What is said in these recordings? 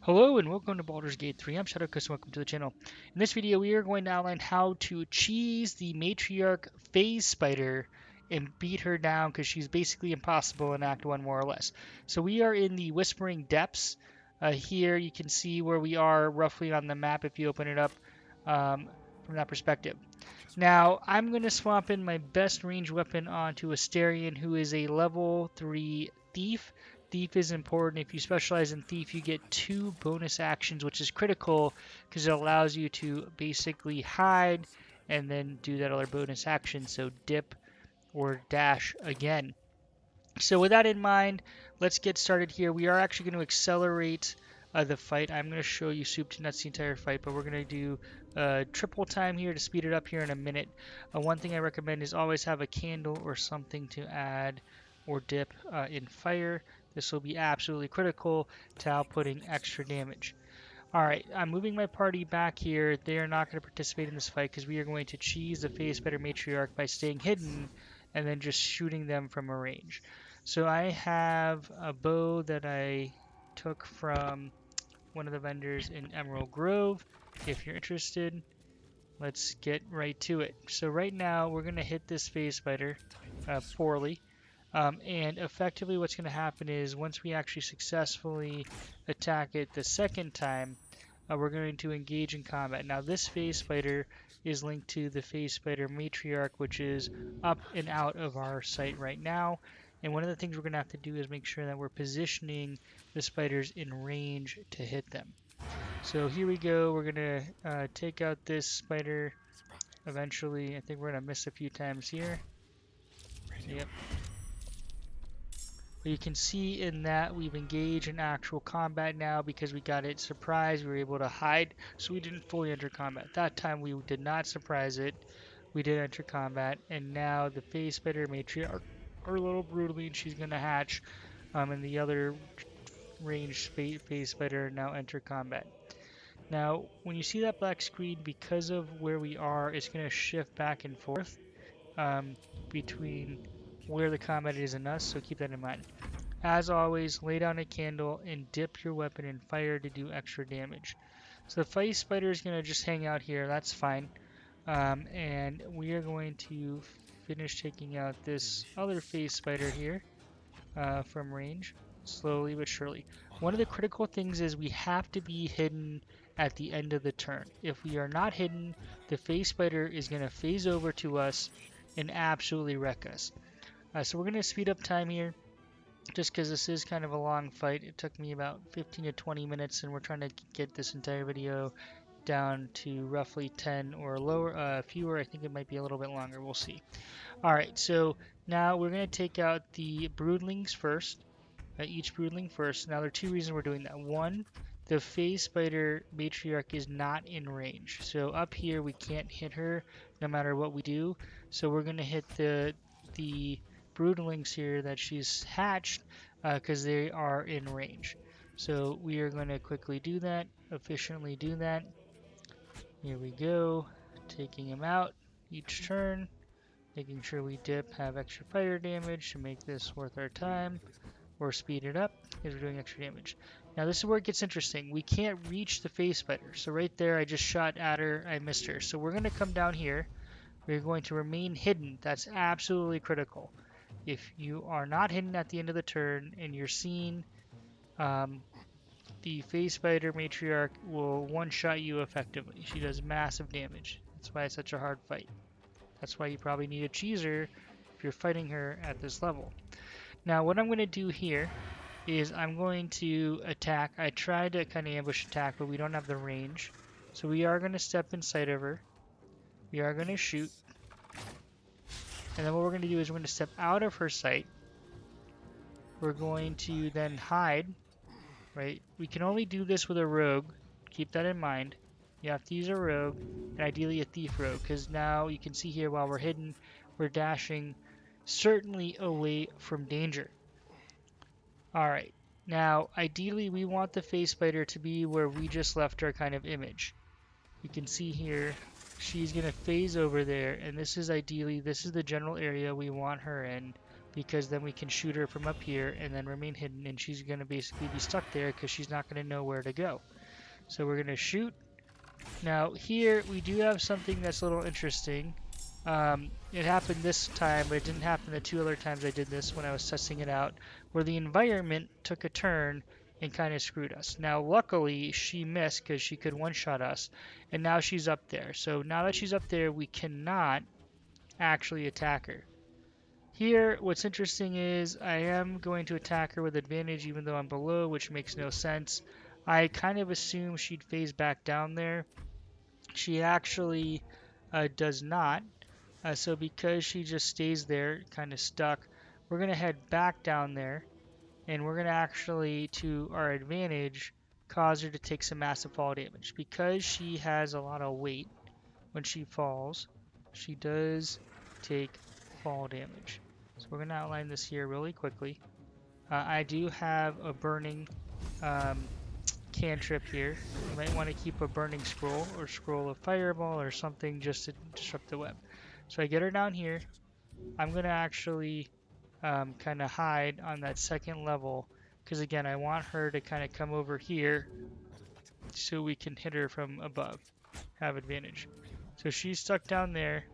Hello and welcome to Baldur's Gate 3. I'm Shadow and welcome to the channel. In this video, we are going to outline how to cheese the Matriarch phase spider and beat her down because she's basically impossible in Act 1 more or less. So we are in the Whispering Depths. Here you can see where we are roughly on the map if you open it up from that perspective. Now, I'm going to swap in my best range weapon onto Asterion, who is a level 3 thief. Thief is important. If you specialize in Thief, you get 2 bonus actions, which is critical because it allows you to basically hide and then do that other bonus action, so dip or dash again. So with that in mind, let's get started here. We are actually going to accelerate the fight. I'm going to show you soup to nuts the entire fight, but we're going to do triple time here to speed it up here in a minute. One thing I recommend is always have a candle or something to add or dip in fire. This will be absolutely critical to outputting extra damage. Alright, I'm moving my party back here. They are not going to participate in this fight because we are going to cheese the face better Matriarch by staying hidden and then just shooting them from a range. So I have a bow that I took from one of the vendors in Emerald Grove. If you're interested, let's get right to it. So right now we're going to hit this phase spider poorly. And effectively what's going to happen is once we actually successfully attack it the second time, we're going to engage in combat. Now this phase spider is linked to the phase spider Matriarch, which is up and out of our sight right now. And one of the things we're going to have to do is make sure that we're positioning the spiders in range to hit them. So here we go. We're going to take out this spider eventually. I think we're going to miss a few times here. Yep. But you can see in that we've engaged in actual combat now because we got it surprised. We were able to hide, so we didn't fully enter combat. That time we did not surprise it. We did enter combat, and now the phase spider matriarch, our little broodling, she's going to hatch, and the other ranged phase spider now enter combat. Now, when you see that black screen, because of where we are, it's going to shift back and forth between where the combat is and us, so keep that in mind. As always, lay down a candle and dip your weapon in fire to do extra damage. So the phase spider is going to just hang out here, that's fine. And we are going to finish taking out this other phase spider here from range, slowly but surely. One of the critical things is we have to be hidden at the end of the turn. If we are not hidden, the phase spider is going to phase over to us and absolutely wreck us. So we're going to speed up time here just because this is kind of a long fight. It took me about 15 to 20 minutes, and we're trying to get this entire video down to roughly 10 or lower, fewer. I think it might be a little bit longer. We'll see. All right, so now we're going to take out the broodlings first, each broodling first. Now there are 2 reasons we're doing that. One, the phase spider matriarch is not in range. So up here we can't hit her no matter what we do. So we're going to hit the broodlings here that she's hatched because they are in range. So we are going to quickly do that, efficiently do that. Here we go, taking him out each turn, making sure we dip, have extra fire damage to make this worth our time, or speed it up because we're doing extra damage. Now this is where it gets interesting. We can't reach the phase spider. So right there, I just shot at her, I missed her. So we're going to come down here. We're going to remain hidden. That's absolutely critical. If you are not hidden at the end of the turn and you're seen, the phase spider matriarch will one-shot you effectively. She does massive damage. That's why it's such a hard fight. That's why you probably need a cheeser if you're fighting her at this level. Now what I'm going to do here is I'm going to attack. I tried to kind of ambush attack, but we don't have the range. So we are going to step inside of her. We are going to shoot. And then what we're going to do is we're going to step out of her sight. We're going to then hide, right? We can only do this with a rogue. Keep that in mind. You have to use a rogue, and ideally a thief rogue, because now you can see here while we're hidden, we're dashing certainly away from danger. Alright, now ideally we want the phase spider to be where we just left our kind of image. You can see here she's going to phase over there, and this is ideally, this is the general area we want her in because then we can shoot her from up here and then remain hidden, and she's going to basically be stuck there because she's not going to know where to go. So we're going to shoot. Now here we do have something that's a little interesting. It happened this time, but it didn't happen the 2 other times I did this when I was testing it out, where the environment took a turn and kind of screwed us. Now luckily she missed because she could one-shot us, and now she's up there. So now that she's up there, we cannot actually attack her. Here, what's interesting is I am going to attack her with advantage even though I'm below, which makes no sense. I kind of assume she'd phase back down there. She actually does not. So because she just stays there, kind of stuck, we're going to head back down there, and we're going to actually, to our advantage, cause her to take some massive fall damage. Because she has a lot of weight when she falls, she does take fall damage. So we're going to outline this here really quickly. I do have a burning cantrip here. You might want to keep a burning scroll or scroll of fireball or something just to disrupt the web. So I get her down here. I'm going to actually kind of hide on that second level because again I want her to kind of come over here so we can hit her from above, have advantage. So she's stuck down there.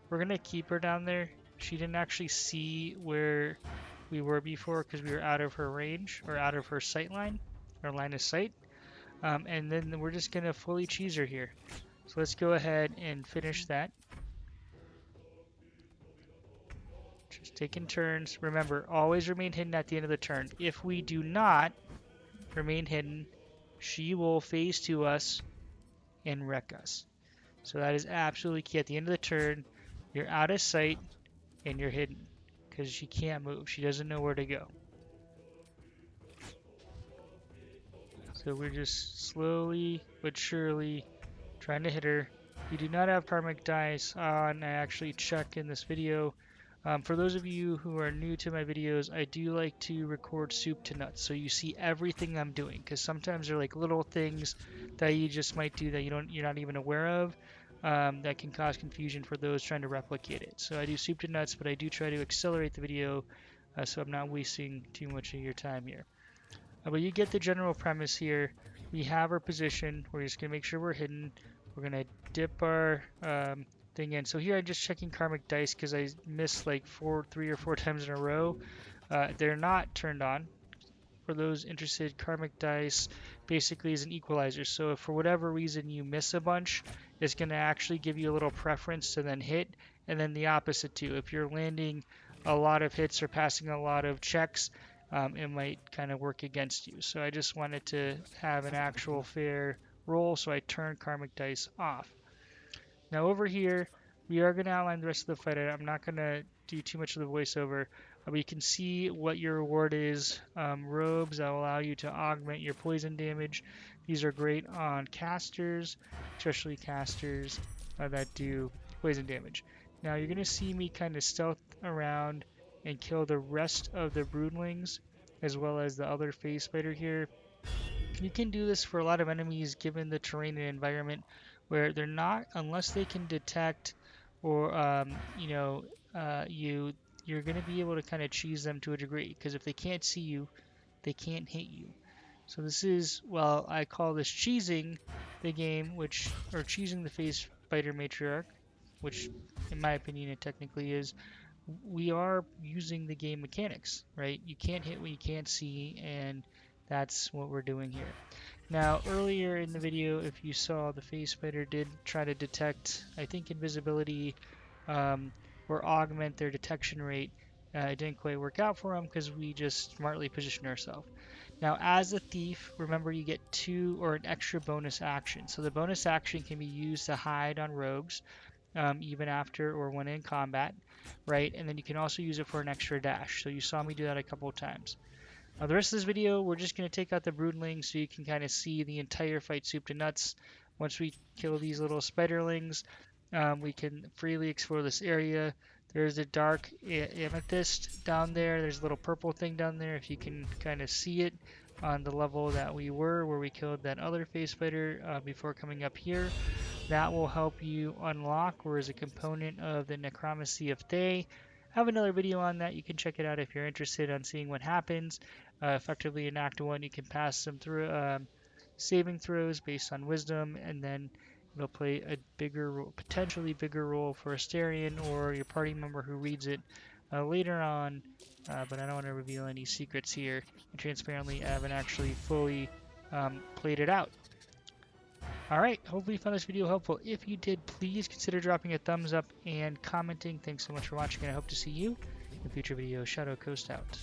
We're going to keep her down there. She didn't actually see where we were before because we were out of her range or out of her sight line or line of sight. And then we're just going to fully cheese her here. So let's go ahead and finish that. Just taking turns. Remember, always remain hidden at the end of the turn. If we do not remain hidden, she will phase to us and wreck us. So that is absolutely key. At the end of the turn, you're out of sight and you're hidden because she can't move. She doesn't know where to go. So we're just slowly but surely trying to hit her. We do not have karmic dice on. I actually check in this video. For those of you who are new to my videos, I do like to record soup to nuts so you see everything I'm doing, because sometimes they're like little things that you just might do that you're not even aware of, that can cause confusion for those trying to replicate it. So I do soup to nuts, but I do try to accelerate the video so I'm not wasting too much of your time here. But you get the general premise here. We have our position. We're just going to make sure we're hidden. We're going to dip our thing in. So here I'm just checking karmic dice because I missed like 3 or 4 times in a row. They're not turned on. For those interested, karmic dice basically is an equalizer. So if for whatever reason you miss a bunch, it's going to actually give you a little preference to then hit, and then the opposite too. If you're landing a lot of hits or passing a lot of checks, it might kind of work against you. So I just wanted to have an actual fair roll, so I turned karmic dice off. Now over here, we are going to outline the rest of the fight. I'm not going to do too much of the voiceover. We can see what your reward is. Robes that will allow you to augment your poison damage. These are great on casters, especially casters that do poison damage. Now you're going to see me kind of stealth around and kill the rest of the broodlings, as well as the other phase spider here. You can do this for a lot of enemies given the terrain and environment, where they're not, unless they can detect or you're going to be able to kind of cheese them to a degree, because if they can't see you, they can't hit you. So this is, well, I call this cheesing the game, or cheesing the phase spider matriarch, which in my opinion it technically is. We are using the game mechanics, right? You can't hit what you can't see, and that's what we're doing here. Now, earlier in the video, if you saw, the phase spider did try to detect, I think, invisibility or augment their detection rate. It didn't quite work out for them because we just smartly positioned ourselves. Now, as a thief, remember you get 2 or an extra bonus action. So the bonus action can be used to hide on rogues, even after or when in combat, right? And then you can also use it for an extra dash. So you saw me do that a couple of times. Now the rest of this video, we're just going to take out the broodlings so you can kind of see the entire fight soup to nuts. Once we kill these little spiderlings, we can freely explore this area. There's a dark amethyst down there. There's a little purple thing down there, if you can kind of see it on the level that we were, where we killed that other phase spider before coming up here. That will help you unlock, or is a component of the necromancy of Thay. I have another video on that. You can check it out if you're interested on seeing what happens. Effectively in Act 1, you can pass some through saving throws based on wisdom, and then it'll play a potentially bigger role for Asterion or your party member who reads it later on. But I don't want to reveal any secrets here. And transparently, I haven't actually fully played it out. Alright, hopefully you found this video helpful. If you did, please consider dropping a thumbs up and commenting. Thanks so much for watching, and I hope to see you in future videos. Shadow Coast out.